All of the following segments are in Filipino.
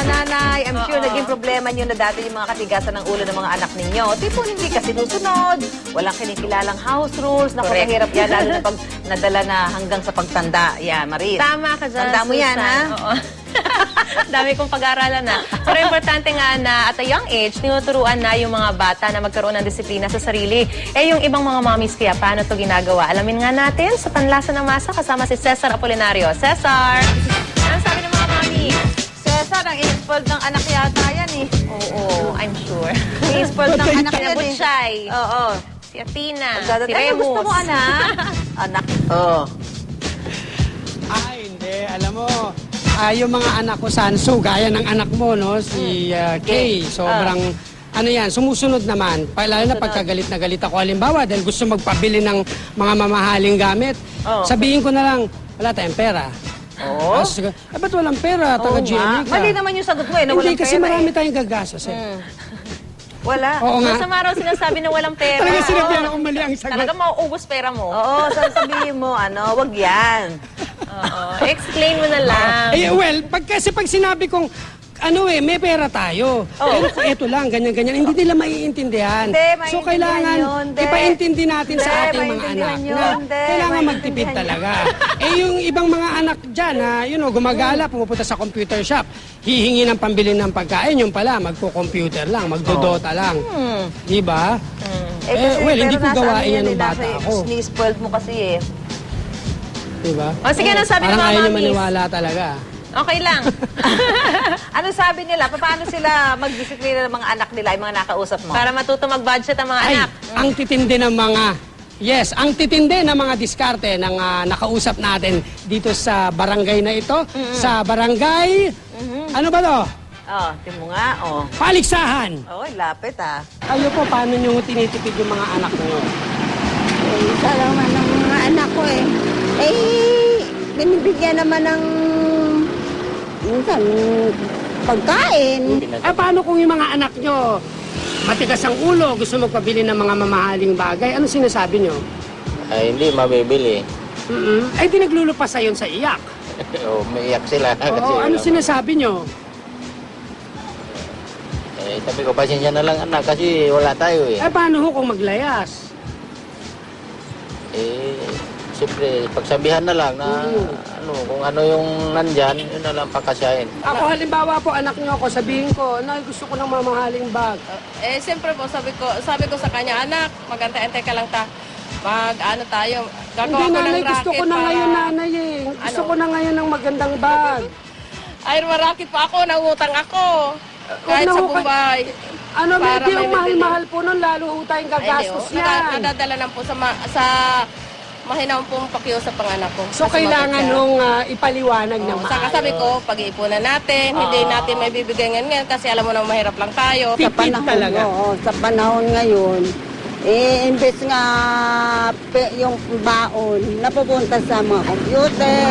nanay, I'm sure naging problema nyo na dati yung mga katigasan ng ulo ng mga anak ninyo. Tipo, hindi ka sinusunod, walang kinikilalang house rules. Naku, mahirap yan, lalo na pag nadala na hanggang sa pagtanda. Yan, Maris. Tama ka dyan, Tanda mo yan, ha? Oo. Dami kong pag-aaralan na. Pero importante nga na at a young age, tinuturuan na yung mga bata na magkaroon ng disiplina sa sarili. Eh yung ibang mga mommies kaya, paano to ginagawa? Alamin nga natin sa Panlasa ng Masa kasama si Cesar Apolinario. Cesar! Ano sabi ng mga mommy? Cesar, ang in-spoiled ng anak yata yan eh. Oo, I'm sure. In-spoiled ng anak yan eh. Butchay. Oo. Si Athena. Si Ay, Remus. gusto mo anak? Anak. Oo. Ay, hindi. Alam mo, yung mga anak ko, Sansu, gaya ng anak mo, no? Si Kay. Sobrang, ano yan, sumusunod naman. Lalo na pagkagalit na galit ako. Halimbawa, dahil gusto magpabili ng mga mamahaling gamit. Sabihin ko na lang, wala tayong pera. Oo. Ba't walang pera? Taga-GMA ka. Mali naman yung sagot mo eh, na walang Hindi, kasi pera marami eh. tayong gagastos eh. Wala. Oo nga. Masama raw sinasabi na walang pera. Talaga sinabihan akong mali ang sagot. Talaga mauubos pera mo. Oo, sabihin mo, wag yan. Oo. Explain mo na lang. Well, kasi pag sinabi kong, may pera tayo. Ito lang, ganyan-ganyan. Hindi nila maiintindihan. Hindi, So, maiintindihan kailangan yun, hindi. ipaintindi natin sa Hindi, ating mga maiintindihan anak yun, na hindi, kailangan maiintindihan magtipid yun. talaga. Yung ibang mga anak dyan, gumagala, pumupunta sa computer shop, hihingi ng pambili ng pagkain, yung pala, magko-computer lang, magdodota lang. Di ba? Hindi ko gawain yan ng bata ako. Ni-spoiled mo kasi eh. Di ba? O sige, ano sabi ng Parang mga ayaw niya mommies? maniwala talaga. Okay lang. Ano sabi nila? Paano sila magdisiplina ng mga anak nila, yung mga nakausap mo? Para matuto mag-budget ang mga anak. Ang titindi ng mga, ang titindi ng mga diskarte ng nakausap natin dito sa barangay na ito. Sa barangay, ano ba to? Tingnan mo nga, Paligsahan. Lapit Kayo po, paano nyo tinitipid yung mga anak nyo? Isa naman ng mga anak ko eh. Binibigyan naman ng minsan pagkain. Paano kung yung mga anak nyo matigas ang ulo, gusto magpabili ng mga mamahaling bagay, ano sinasabi nyo? Ay, hindi mabibili. Ay, di naglulupas yun sa iyak. Umiiyak sila. Oo, ano sinasabi nyo? Sabi ko, pasensya na lang anak kasi wala tayo eh. Paano ho kung maglayas? Siyempre, pagsabihan na lang na kung ano yung nandyan, yun na lang pakasyahin. Ako halimbawa po, anak nyo ako, sabihin ko, gusto ko ng mamahaling bag. Siyempre po, sabi ko sa kanya, anak, magantay-antay ka lang mag-ano tayo, gagawa Hindi ko ng nanay, racket gusto ko na ngayon nanay eh. Gusto ko na ngayon ng magandang bag. Ay, racket pa ako, nangutang ako. Kahit sa Bombay. Medyo yung mahal-mahal po nun, lalo ho tayong gagastos yan. Nadadala lang po sa mahinang pong pakiusap ang anak ko. So, kailangan nung ipaliwanag ng maayos. Saka sabi ko, pag-iipunan natin, hindi natin may bibigay ngayon kasi alam mo na mahirap lang tayo. Tipid talaga. Sa panahon ngayon, imbes nga yung baon, napupunta sa mga computer.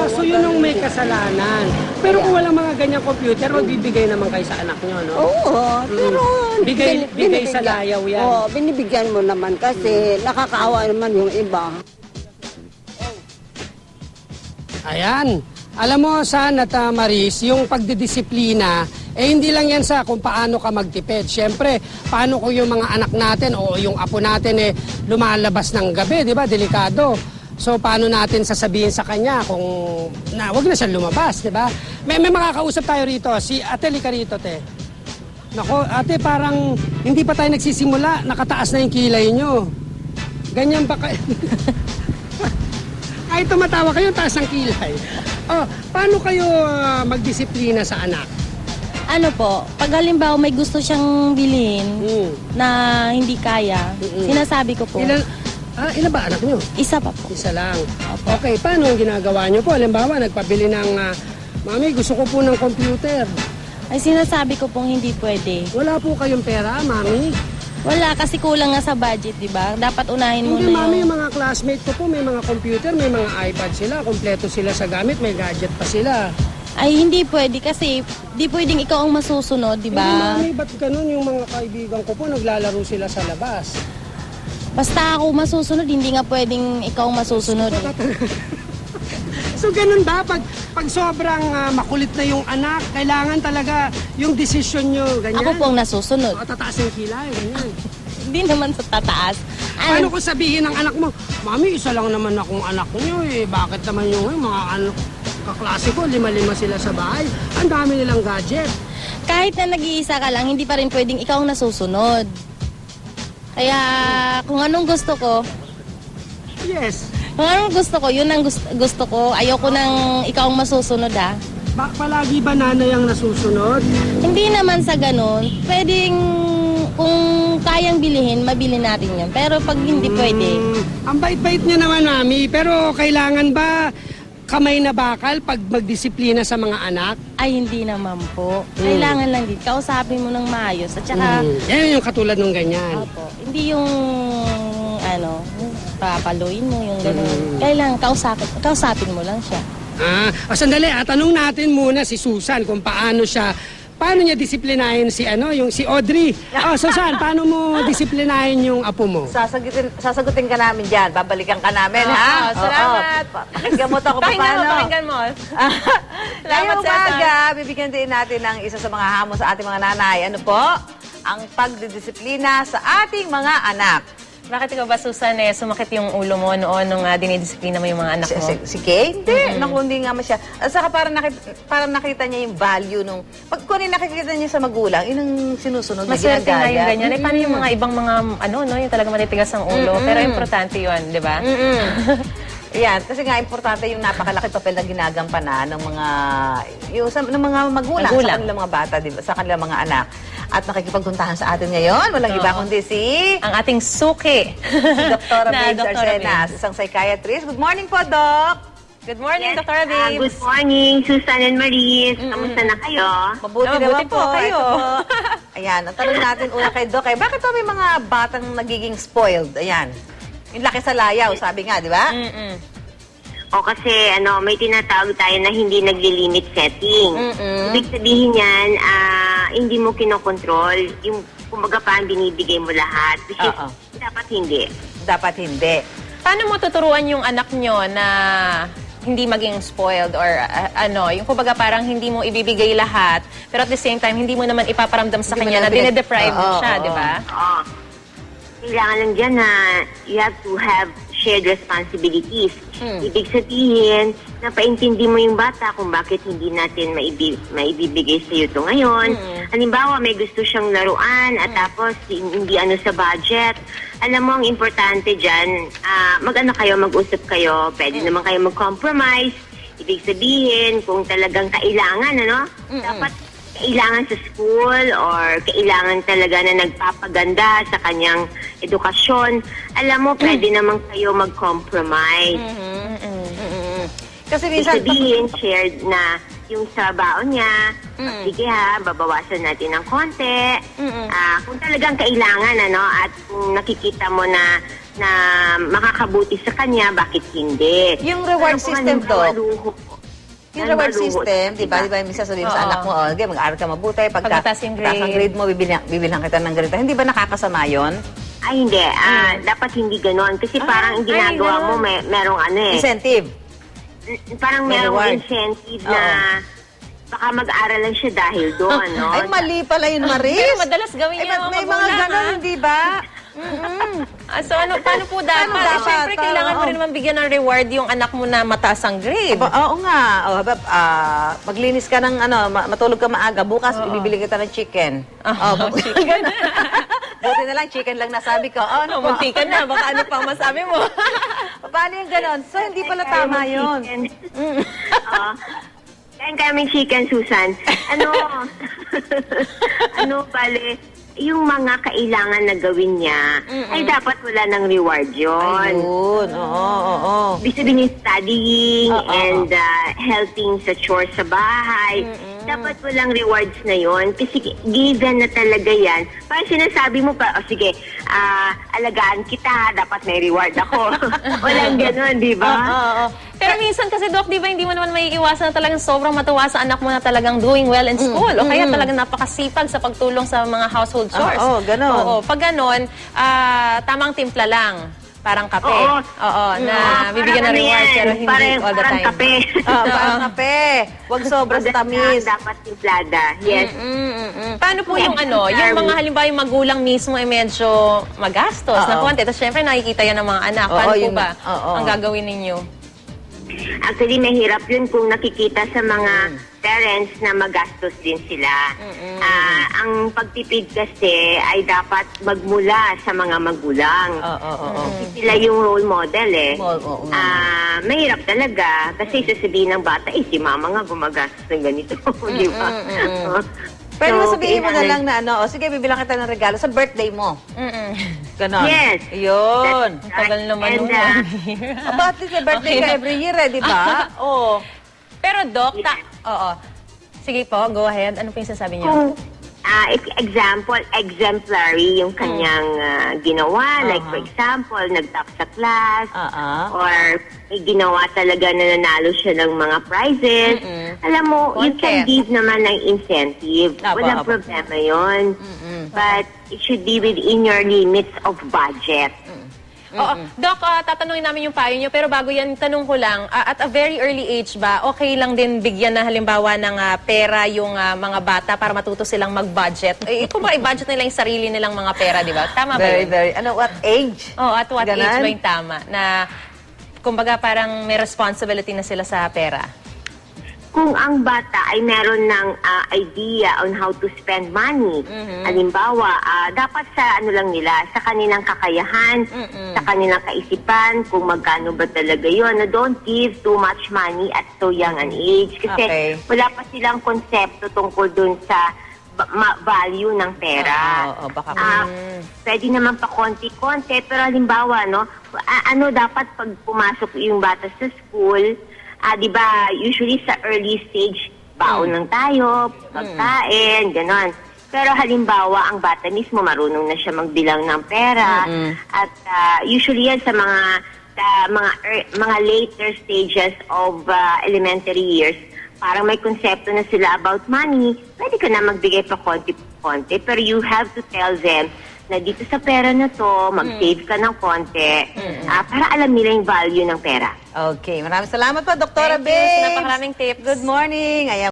So, yun yung may kasalanan. Pero kung walang mga ganyang computer, magbibigay naman kayo sa anak nyo, no? Oo, pero Bigay sa layaw yan. Oo, binibigyan mo naman kasi nakakaawa naman yung iba. Ayan. Alam mo, San at Maris, yung pagdidisiplina, hindi lang yan sa kung paano ka magtipid. Siyempre, paano kung yung mga anak natin o yung apo natin lumalabas ng gabi, di ba? Delikado. So, paano natin sasabihin sa kanya kung wag na siya lumabas, di ba? May makakausap tayo rito. Si Ate, lika rito, te. Nako, ate, parang hindi pa tayo nagsisimula, nakataas na yung kilay nyo. Ganyan ba kayo? Ay, tumatawa kayo, taas ng kilay. Paano kayo magdisiplina sa anak? Ano po, pag halimbawa may gusto siyang bilhin na hindi kaya, sinasabi ko po. Ilan ba anak nyo? Isa pa po. Isa lang. Opo. Okay, paano ang ginagawa nyo po? Halimbawa, nagpabili ng, Mami, gusto ko po ng computer. Ay sinasabi ko pong hindi pwede. Wala po kayong pera, Mami? Wala, kasi kulang nga sa budget, di ba? Dapat unahin Hindi, muna Mami, yung... yung mga classmate ko po, may mga computer, may mga iPad sila, kompleto sila sa gamit, may gadget pa sila. Ay, hindi pwede kasi di pwedeng ikaw ang masusunod, di Hindi, ba? Mami, ba't ganun yung mga kaibigan ko po, naglalaro sila sa labas? Basta ako masusunod, hindi nga pwedeng ikaw ang masusunod. So, So ganun ba? Pag sobrang makulit na yung anak, kailangan talaga yung desisyon nyo, ganyan? Ako pong nasusunod. O, tataas yung kilay, ganyan. Hindi naman sa tataas. Paano kung sabihin ng anak mo, Mami, isa lang naman akong anak nyo eh. Bakit naman yung mga kaklase ko, 5 sila sa bahay. Ang dami nilang gadget. Kahit na nag-iisa ka lang, hindi pa rin pwedeng ikaw ang nasusunod. Kaya kung anong gusto ko, Yes. kung anong gusto ko, yun ang gusto ko. Ayoko nang ikaw ang masusunod Palagi ba nanay ang nasusunod? Hindi naman sa ganun. Pwedeng kung kayang bilihin, mabili natin yun. Pero pag hindi pwede, Ang bait-bait niya naman, Mami. Pero kailangan ba kamay na bakal pag magdisiplina sa mga anak? ay hindi naman po. Kailangan lang din. Kausapin mo ng maayos. At saka, Yan yung katulad ng ganyan. opo, hindi yung papaluin mo, yung gano'n. Kailangan kausapin mo lang siya. Sandali, tanong natin muna si Susan kung paano niya disiplinahin si Audrey. Susan, paano mo disiplinahin yung apo mo? Sasagutin ka namin dyan. Babalikan ka namin, ha? Salamat. Pakinggan mo to kung paano. Pakinggan mo. Ngayong Cesar. umaga, bibigyan din natin ng isa sa mga hamon sa ating mga nanay. Ano po? Ang pagdidisiplina sa ating mga anak. Bakit ikaw ba, Susan, sumakit yung ulo mo noon nung dinidisiplina mo yung mga anak mo? Si Kay? Hindi. Naku, hindi nga masya. At saka parang nakita niya yung value nung... Pag kunin nakikita niya sa magulang, yun ang sinusunod na Maswerte nga yung ginagaya. ganyan. Paano yung mga ibang mga, yung talaga matitigas ang ulo? Pero importante yun, di ba? Yan, kasi nga importante yung napakalaki papel na ginagampanan ng mga ng mga magulang sa kanilang mga bata, diba? Sa kanilang mga anak. At nakikipagpuntahan sa atin ngayon, walang iba kundi Ang ating suki. si Dr. Na Babes Dr. Arsenas, isang psychiatrist. Good morning po, Doc! Good morning, Dr. Good Babes. morning, Susan and Maris. Kamusta na kayo? Mabuti Mabuti naman po kayo. Ito po. Ayan, ang tanong natin una kay Doc, bakit po may mga batang nagiging spoiled? Ayan. Yung laki sa layaw, sabi nga, di ba? O kasi may tinatawag tayo na hindi nagli-limit setting. Ibig sabihin yan, hindi mo kinokontrol. Yung kumbaga parang binibigay mo lahat. Which is, dapat hindi. Dapat hindi. Paano mo tuturuan yung anak nyo na hindi maging spoiled or yung kumbaga parang hindi mo ibibigay lahat, pero at the same time, hindi mo naman ipaparamdam sa Hindi mo kanya na naman dinedeprive mo siya, Oo. di ba? Oo. Kailangan lang dyan na you have to have shared responsibilities. Ibig sabihin, napaintindi mo yung bata kung bakit hindi natin maibibigay sa iyo ito ngayon. Halimbawa, may gusto siyang laruan at tapos hindi sa budget. Alam mo, ang importante dyan, mag-usap kayo, pwede naman kayo mag-compromise. Ibig sabihin, kung talagang kailangan, dapat kailangan sa school or kailangan talaga na nagpapaganda sa kanyang edukasyon, alam mo, pwede naman kayo mag-compromise. Kasi Ibig minsan... sabihin, shared na yung sa baon niya, sige babawasan natin ng konti. Kung talagang kailangan, at kung nakikita mo na makakabuti sa kanya, bakit hindi? Yung reward Pero kung system, halimbawa, Doc. Yung reward system, di ba? Minsan sabihin mo sa anak mo, mag-aaral ka mabuti. Pagkataas yung grade. Pagkataas ang grade mo, bibilhan kita ng ganito. Hindi ba nakakasama yun? Ay, hindi. Dapat hindi ganon. Kasi parang ang ginagawa mo, merong Incentive. parang May merong reward. incentive na baka mag-aral lang siya dahil doon, no? Ay, mali pala yun, Maris. Pero madalas gawin Ay, niya mga may mga magulang, ganon, ha? hindi ba? So paano po dapat? dapat? Siyempre, kailangan mo rin naman bigyan ng reward yung anak mo na mataas ang grade. Oo nga. Maglinis ka ng matulog ka maaga. Bukas, ibibili kita ng chicken. Chicken. Buti na lang, chicken lang nasabi ko. Munti ka na, baka ano pang masabi mo. Paano yung ganon? So, hindi pala tama yun. Kain kaming chicken, Susan. Bale, yung mga kailangan na gawin niya, ay dapat wala ng reward yun. Ayun. Oo. Ibig sabihin studying and helping sa chores sa bahay. Dapat walang rewards na yon kasi given na talaga yan. Parang sinasabi mo pa, sige, alagaan kita, dapat may reward ako. Walang ganon, di ba? Pero minsan kasi, Doc, di ba hindi mo naman may iwasan na talagang sobrang matuwa sa anak mo na talagang doing well in school. O kaya talagang napakasipag sa pagtulong sa mga household chores. Oo, ganon. Oo, pag ganon, tamang timpla lang. Parang kape. Oo. Oo, na bibigyan ng Parang reward yan, pero hindi all the parang time. kape. Parang kape. Huwag sobra sa tamis. Dapat timplada. Yes. Paano po yung yung mga halimbawa yung magulang mismo ay medyo magastos na konti. Tapos syempre nakikita yan ng mga anak. Oo, Paano po yun ba na. Oo. ang gagawin ninyo? Actually, mahirap yun kung nakikita sa mga parents na magastos din sila. Ang pagtipid kasi ay dapat magmula sa mga magulang. Sila yung role model eh. Mahirap talaga kasi sasabihin ng bata, si mama nga gumagastos ng ganito. Di ba? Pero So, sabihin mo na kailangan- lang na sige, bibilang kita ng regalo sa birthday mo. Ganon. Yes. Yun. Ang tagal naman And, nung 1 year. Aba, at least may birthday ka every year di ba? Oo. Pero Doc, oo. Sige po, go ahead. Ano po yung sasabi niyo? Kung example, exemplary yung kanyang ginawa. Like for example, nag-top sa class or may ginawa talaga na nanalo siya ng mga prizes. Alam mo, you can Contest. give naman ng incentive. Walang problema yon. But it should be within your limits of budget. Oo. Doc, tatanungin namin yung payo nyo, pero bago yan, tanong ko lang, at a very early age ba, okay lang din bigyan na halimbawa ng pera yung mga bata para matuto silang mag-budget? Kung ba i-budget nila yung sarili nilang mga pera, di ba? Tama ba yun? What age? Oh, at what age Ganon? ba yung tama? Na, kumbaga parang may responsibility na sila sa pera. Kung ang bata ay meron ng idea on how to spend money, halimbawa, dapat sa lang nila, sa kanilang kakayahan, sa kanilang kaisipan, kung magkano ba talaga yun. Don't give too much money at so young an age. Kasi wala pa silang konsepto tungkol dun sa value ng pera. Pwede naman pa konti-konti, pero halimbawa, dapat pag pumasok yung bata sa school, di ba, usually sa early stage, baon lang tayo, pagkain, ganon. Pero halimbawa, ang bata mismo marunong na siya magbilang ng pera. At usually yan sa mga later stages of elementary years, parang may konsepto na sila about money. Pwede ka na magbigay pa konti-konti, pero you have to tell them na dito sa pera na to, mag-save ka ng konti para alam nila yung value ng pera. Okay, maraming salamat po, Dr. Thank you. Babes. Napakaraming tips. Good morning. Ayan.